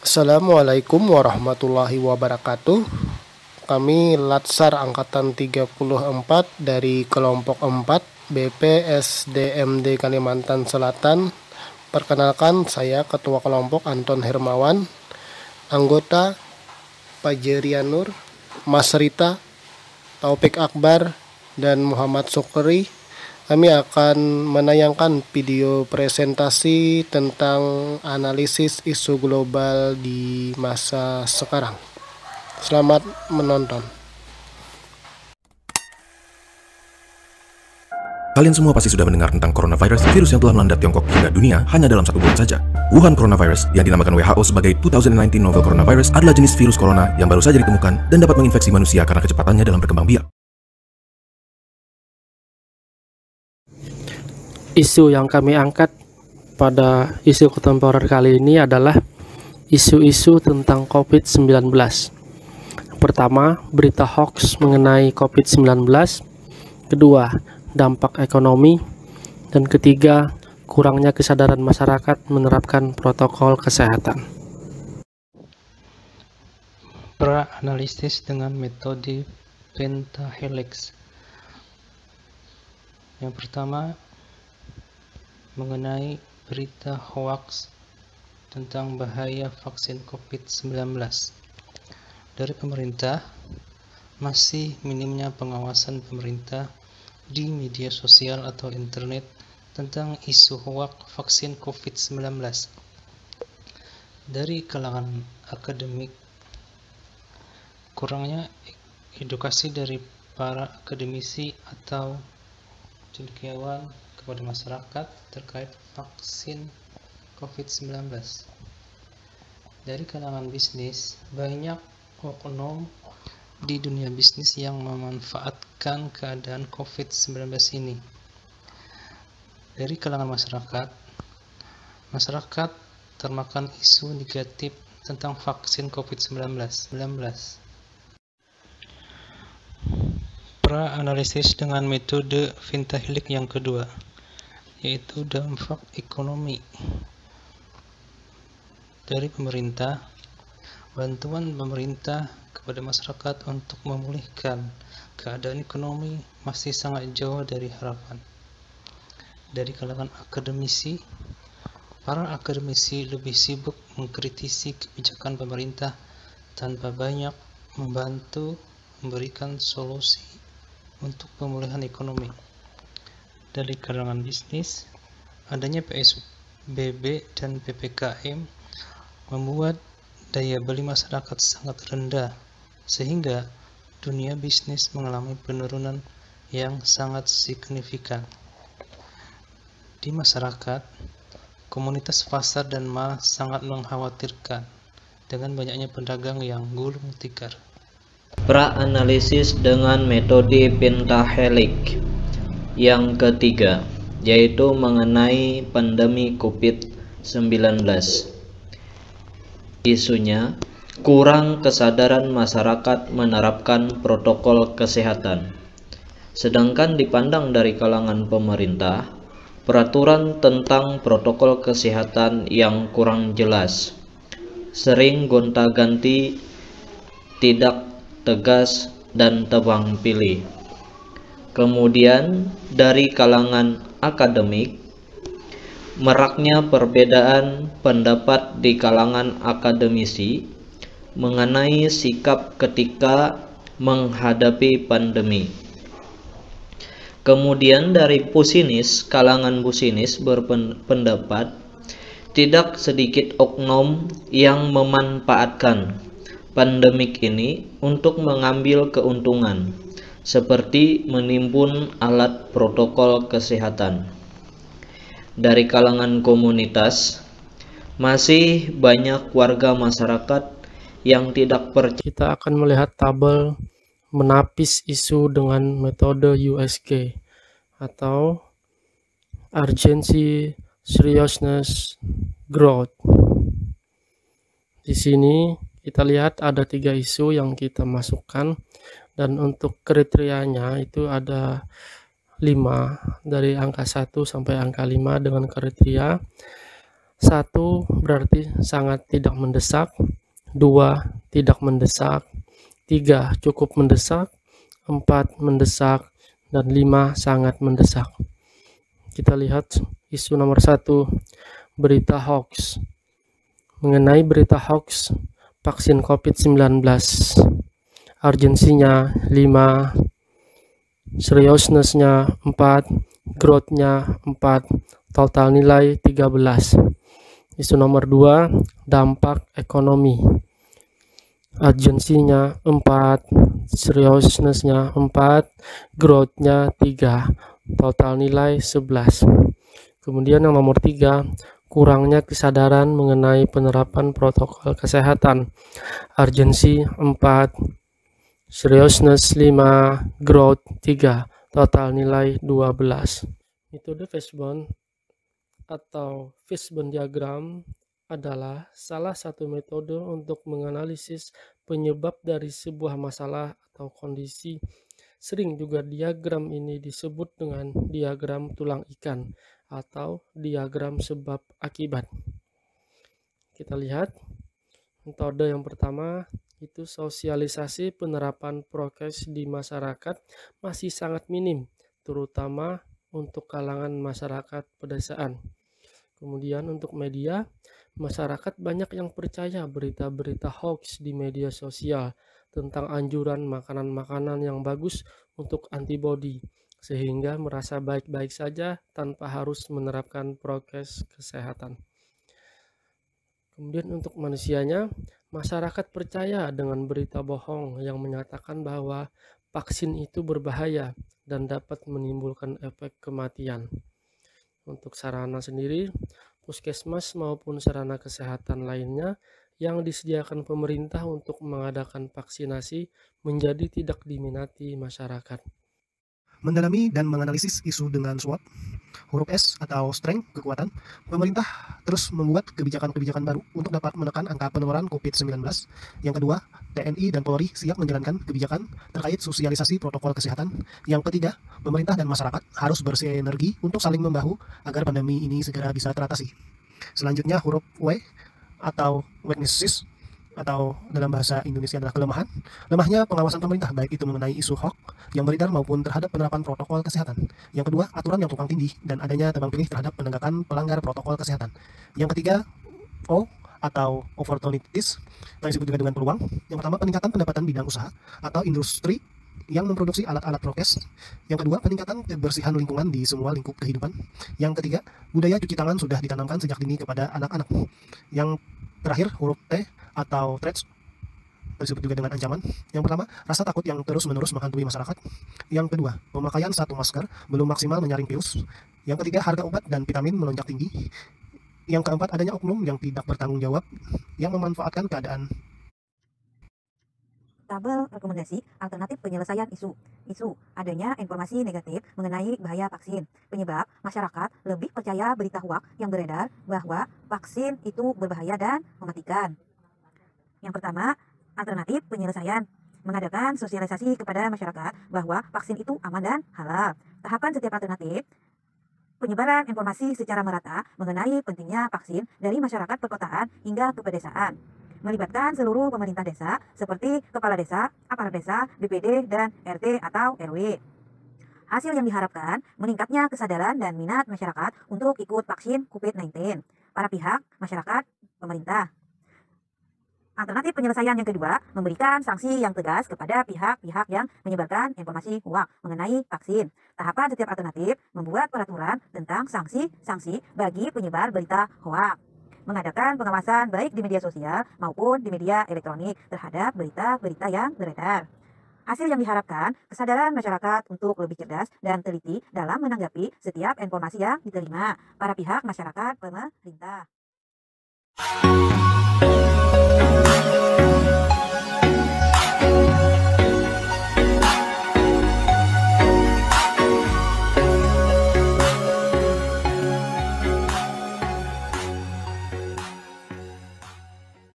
Assalamualaikum warahmatullahi wabarakatuh. Kami Latsar Angkatan 34 dari kelompok 4 BPSDMD Kalimantan Selatan. Perkenalkan, saya Ketua Kelompok Anton Hermawan, anggota Pajerianur, Mas Rita, Taufik Akbar, dan Muhammad Sukri. Kami akan menayangkan video presentasi tentang analisis isu global di masa sekarang. Selamat menonton. Kalian semua pasti sudah mendengar tentang coronavirus, virus yang telah melanda Tiongkok hingga dunia hanya dalam 1 bulan saja. Wuhan coronavirus, yang dinamakan WHO sebagai 2019 novel coronavirus, adalah jenis virus corona yang baru saja ditemukan dan dapat menginfeksi manusia karena kecepatannya dalam berkembang biak. Isu yang kami angkat pada isu kontemporer kali ini adalah isu-isu tentang COVID-19. Pertama, berita hoax mengenai COVID-19. Kedua, dampak ekonomi. Dan ketiga, kurangnya kesadaran masyarakat menerapkan protokol kesehatan. Pra-analisis dengan metode pentahelix. Yang pertama, mengenai berita hoax tentang bahaya vaksin COVID-19. Dari pemerintah, masih minimnya pengawasan pemerintah di media sosial atau internet tentang isu hoax vaksin COVID-19. Dari kalangan akademik, kurangnya edukasi dari para akademisi atau cendekiawan kepada masyarakat terkait vaksin COVID-19. Dari kalangan bisnis, banyak oknum di dunia bisnis yang memanfaatkan keadaan COVID-19 ini. Dari kalangan masyarakat termakan isu negatif tentang vaksin COVID-19. Pra-analisis dengan metode pentahelix yang kedua, yaitu dampak ekonomi. Dari pemerintah, bantuan pemerintah kepada masyarakat untuk memulihkan keadaan ekonomi masih sangat jauh dari harapan. Dari kalangan akademisi, para akademisi lebih sibuk mengkritisi kebijakan pemerintah tanpa banyak membantu memberikan solusi untuk pemulihan ekonomi. Dari kalangan bisnis, adanya PSBB dan PPKM membuat daya beli masyarakat sangat rendah, sehingga dunia bisnis mengalami penurunan yang sangat signifikan. Di masyarakat, komunitas pasar dan mal sangat mengkhawatirkan dengan banyaknya pedagang yang gulung tikar. Pra-analisis dengan metode pentahelix yang ketiga, yaitu mengenai pandemi COVID-19. Isunya, kurang kesadaran masyarakat menerapkan protokol kesehatan. Sedangkan dipandang dari kalangan pemerintah, peraturan tentang protokol kesehatan yang kurang jelas, sering gonta-ganti, tidak tegas dan tebang pilih. Kemudian dari kalangan akademik, maraknya perbedaan pendapat di kalangan akademisi mengenai sikap ketika menghadapi pandemi. Kemudian dari kalangan pusinis berpendapat tidak sedikit oknum yang memanfaatkan pandemik ini untuk mengambil keuntungan, seperti menimbun alat protokol kesehatan. Dari kalangan komunitas, masih banyak warga masyarakat yang tidak percaya. Kita akan melihat tabel menapis isu dengan metode USG atau Urgency, Seriousness, Growth. Di sini kita lihat ada 3 isu yang kita masukkan, dan untuk kriterianya itu ada 5, dari angka 1 sampai angka 5 dengan kriteria 1 berarti sangat tidak mendesak, 2 tidak mendesak, 3 cukup mendesak, 4 mendesak, dan 5 sangat mendesak. Kita lihat isu nomor 1, berita hoax. Mengenai berita hoax vaksin COVID-19, urgensinya 5, seriousness-nya 4, growth-nya 4, total nilai 13. Isu nomor 2, dampak ekonomi. Urgensinya 4, seriousness-nya 4, growth-nya 3, total nilai 11. Kemudian yang nomor 3, kurangnya kesadaran mengenai penerapan protokol kesehatan. Urgensi 4, seriousness 5, growth 3, total nilai 12. Metode Fishbone atau Fishbone diagram adalah salah satu metode untuk menganalisis penyebab dari sebuah masalah atau kondisi. Sering juga diagram ini disebut dengan diagram tulang ikan atau diagram sebab akibat. Kita lihat metode yang pertama itu sosialisasi penerapan prokes di masyarakat masih sangat minim, terutama untuk kalangan masyarakat pedesaan. Kemudian untuk media, masyarakat banyak yang percaya berita-berita hoax di media sosial tentang anjuran makanan-makanan yang bagus untuk antibodi, sehingga merasa baik-baik saja tanpa harus menerapkan prokes kesehatan. Kemudian untuk manusianya, masyarakat percaya dengan berita bohong yang menyatakan bahwa vaksin itu berbahaya dan dapat menimbulkan efek kematian. Untuk sarana sendiri, puskesmas maupun sarana kesehatan lainnya yang disediakan pemerintah untuk mengadakan vaksinasi menjadi tidak diminati masyarakat. Mendalami dan menganalisis isu dengan SWOT, huruf S atau strength, kekuatan, pemerintah terus membuat kebijakan-kebijakan baru untuk dapat menekan angka penularan COVID-19. Yang kedua, TNI dan Polri siap menjalankan kebijakan terkait sosialisasi protokol kesehatan. Yang ketiga, pemerintah dan masyarakat harus bersinergi untuk saling membahu agar pandemi ini segera bisa teratasi. Selanjutnya, huruf W atau weaknesses, atau dalam bahasa Indonesia adalah kelemahan. Lemahnya pengawasan pemerintah baik itu mengenai isu hoax yang beredar maupun terhadap penerapan protokol kesehatan. Yang kedua, aturan yang tumpang tindih dan adanya tebang pilih terhadap penegakan pelanggar protokol kesehatan. Yang ketiga, O atau opportunities, yang disebut juga dengan peluang. Yang pertama, peningkatan pendapatan bidang usaha atau industri yang memproduksi alat-alat prokes. Yang kedua, peningkatan kebersihan lingkungan di semua lingkup kehidupan. Yang ketiga, budaya cuci tangan sudah ditanamkan sejak dini kepada anak-anak. Yang terakhir, huruf T atau threats, disebut juga dengan ancaman. Yang pertama, rasa takut yang terus-menerus menghantui masyarakat. Yang kedua, pemakaian satu masker belum maksimal menyaring virus. Yang ketiga, harga obat dan vitamin melonjak tinggi. Yang keempat, adanya oknum yang tidak bertanggung jawab yang memanfaatkan keadaan. Tabel rekomendasi alternatif penyelesaian isu. Isu adanya informasi negatif mengenai bahaya vaksin. Penyebab masyarakat lebih percaya berita hoax yang beredar bahwa vaksin itu berbahaya dan mematikan. Yang pertama, alternatif penyelesaian mengadakan sosialisasi kepada masyarakat bahwa vaksin itu aman dan halal. Tahapan setiap alternatif: penyebaran informasi secara merata mengenai pentingnya vaksin dari masyarakat perkotaan hingga ke pedesaan. Melibatkan seluruh pemerintah desa seperti kepala desa, aparat desa, BPD, dan RT atau RW. Hasil yang diharapkan meningkatnya kesadaran dan minat masyarakat untuk ikut vaksin COVID-19. Para pihak, masyarakat, pemerintah. Alternatif penyelesaian yang kedua, memberikan sanksi yang tegas kepada pihak-pihak yang menyebarkan informasi hoax mengenai vaksin. Tahapan setiap alternatif membuat peraturan tentang sanksi-sanksi bagi penyebar berita hoax. Mengadakan pengawasan baik di media sosial maupun di media elektronik terhadap berita-berita yang beredar. Hasil yang diharapkan, kesadaran masyarakat untuk lebih cerdas dan teliti dalam menanggapi setiap informasi yang diterima. Para pihak, masyarakat, pemerintah.